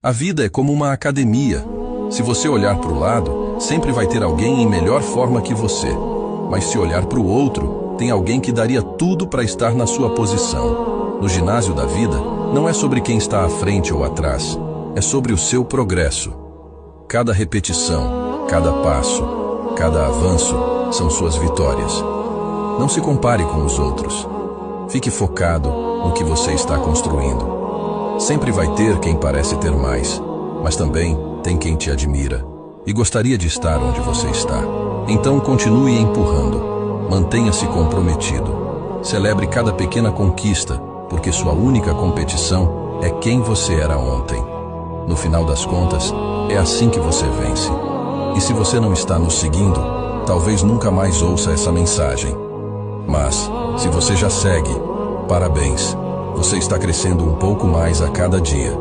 A vida é como uma academia. Se você olhar para o lado, sempre vai ter alguém em melhor forma que você. Mas se olhar para o outro, tem alguém que daria tudo para estar na sua posição. No ginásio da vida, não é sobre quem está à frente ou atrás. É sobre o seu progresso. Cada repetição, cada passo, cada avanço são suas vitórias. Não se compare com os outros. Fique focado no que você está construindo. Sempre vai ter quem parece ter mais, mas também tem quem te admira e gostaria de estar onde você está. Então continue empurrando. Mantenha-se comprometido. Celebre cada pequena conquista, porque sua única competição é quem você era ontem. No final das contas, é assim que você vence. E se você não está nos seguindo, talvez nunca mais ouça essa mensagem. Mas, se você já segue, parabéns. Você está crescendo um pouco mais a cada dia.